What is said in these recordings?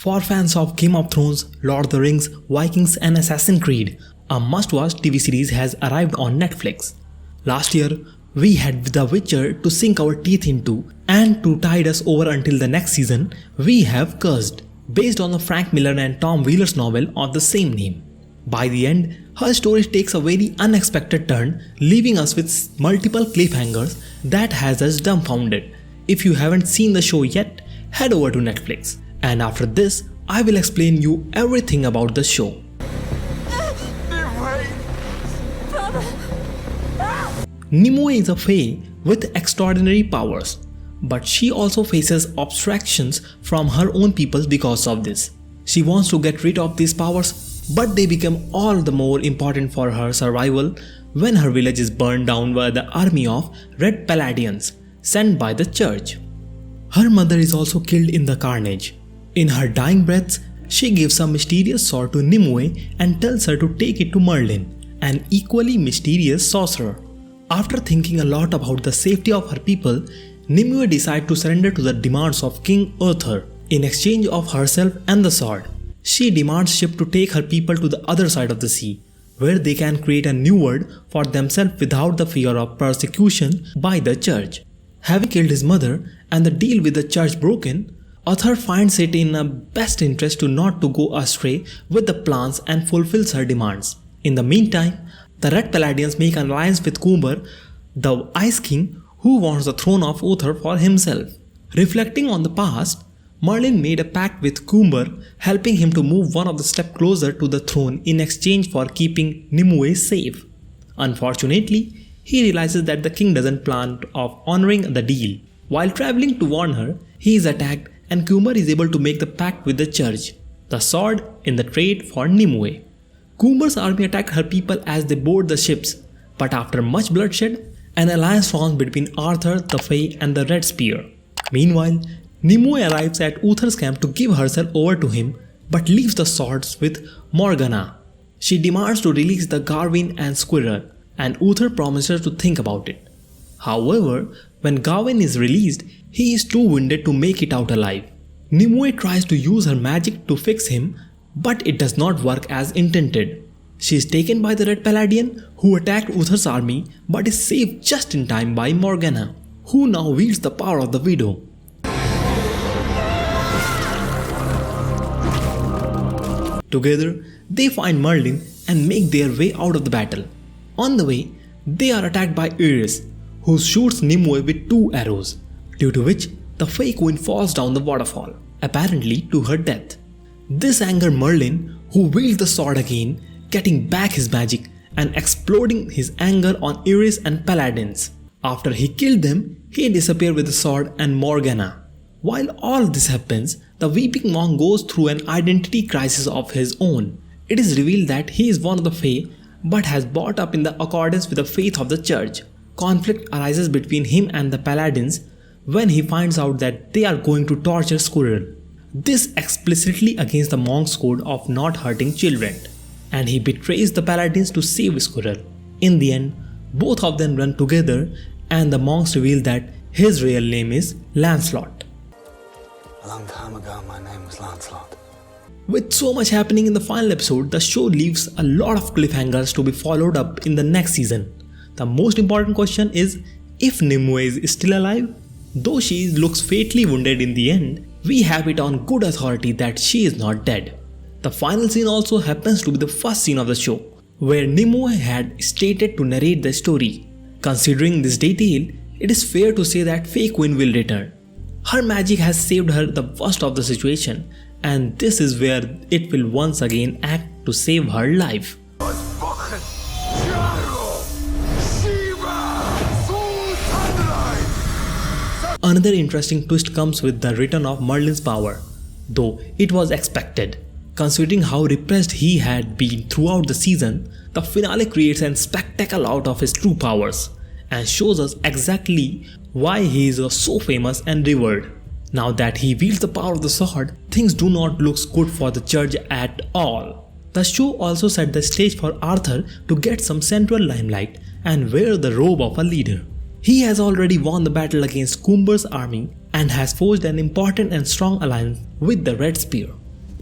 For fans of Game of Thrones, Lord of the Rings, Vikings and Assassin's Creed, a must-watch TV series has arrived on Netflix. Last year, we had The Witcher to sink our teeth into, and to tide us over until the next season, we have Cursed, based on the Frank Miller and Tom Wheeler's novel of the same name. By the end, her story takes a very unexpected turn, leaving us with multiple cliffhangers that has us dumbfounded. If you haven't seen the show yet, head over to Netflix. And after this, I will explain you everything about the show. Nimue is a fae with extraordinary powers, but she also faces obstructions from her own people because of this. She wants to get rid of these powers, but they become all the more important for her survival when her village is burned down by the army of Red Paladians sent by the church. Her mother is also killed in the carnage. In her dying breaths, she gives a mysterious sword to Nimue and tells her to take it to Merlin, an equally mysterious sorcerer. After thinking a lot about the safety of her people, Nimue decides to surrender to the demands of King Arthur in exchange of herself and the sword. She demands ship to take her people to the other side of the sea, where they can create a new world for themselves without the fear of persecution by the church. Having killed his mother and the deal with the church broken, Arthur finds it in her best interest not to go astray with the plans and fulfills her demands. In the meantime, the Red Paladians make an alliance with Cumber, the Ice King, who wants the throne of Arthur for himself. Reflecting on the past, Merlin made a pact with Cumber, helping him to move one of the steps closer to the throne in exchange for keeping Nimue safe. Unfortunately, he realizes that the king doesn't plan of honoring the deal. While traveling to warn her, he is attacked and Cumber is able to make the pact with the church, the sword in the trade for Nimue. Cumber's army attacked her people as they board the ships, but after much bloodshed, an alliance forms between Arthur, the Fae and the Red Spear. Meanwhile, Nimue arrives at Uther's camp to give herself over to him, but leaves the swords with Morgana. She demands to release the Garwin and Squirrel, and Uther promises to think about it. However, when Gawain is released, he is too wounded to make it out alive. Nimue tries to use her magic to fix him, but it does not work as intended. She is taken by the Red Paladian, who attacked Uther's army but is saved just in time by Morgana, who now wields the power of the widow. Together, they find Merlin and make their way out of the battle. On the way, they are attacked by Ares, who shoots Nimue with 2 arrows, due to which the Fae Queen falls down the waterfall, apparently to her death. This angers Merlin, who wields the sword again, getting back his magic and exploding his anger on Ares and Paladins. After he killed them, he disappears with the sword and Morgana. While all this happens, the Weeping Monk goes through an identity crisis of his own. It is revealed that he is one of the Fae, but has brought up in the accordance with the faith of the church. Conflict arises between him and the Paladins when he finds out that they are going to torture Squirrel. This explicitly against the monk's code of not hurting children, and he betrays the Paladins to save Squirrel. In the end, both of them run together and the monks reveal that his real name is Lancelot. A long time ago, my name was Lancelot. With so much happening in the final episode, the show leaves a lot of cliffhangers to be followed up in the next season. The most important question is if Nimue is still alive. Though she looks fatally wounded in the end, we have it on good authority that she is not dead. The final scene also happens to be the first scene of the show, where Nimue had stated to narrate the story. Considering this detail, it is fair to say that Fae Queen will return. Her magic has saved her the worst of the situation, and this is where it will once again act to save her life. Another interesting twist comes with the return of Merlin's power, though it was expected. Considering how repressed he had been throughout the season, the finale creates a spectacle out of his true powers and shows us exactly why he is so famous and revered. Now that he wields the power of the sword, things do not look good for the church at all. The show also set the stage for Arthur to get some central limelight and wear the robe of a leader. He has already won the battle against Cumber's army and has forged an important and strong alliance with the Red Spear.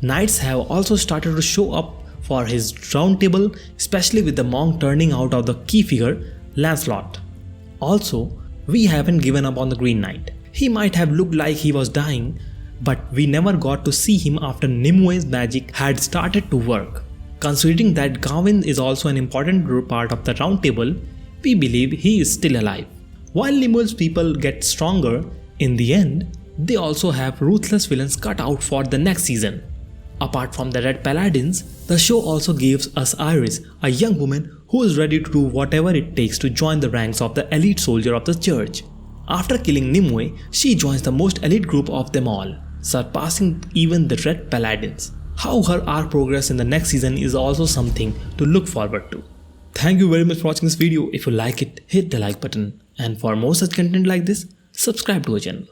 Knights have also started to show up for his round table, especially with the monk turning out of the key figure, Lancelot. Also, we haven't given up on the Green Knight. He might have looked like he was dying, but we never got to see him after Nimue's magic had started to work. Considering that Gawain is also an important part of the round table, we believe he is still alive. While Nimue's people get stronger, in the end, they also have ruthless villains cut out for the next season. Apart from the Red Paladins, the show also gives us Iris, a young woman who is ready to do whatever it takes to join the ranks of the elite soldier of the church. After killing Nimue, she joins the most elite group of them all, surpassing even the Red Paladins. How her arc progress in the next season is also something to look forward to. Thank you very much for watching this video. If you like it, hit the like button, and for more such content like this, subscribe to our channel.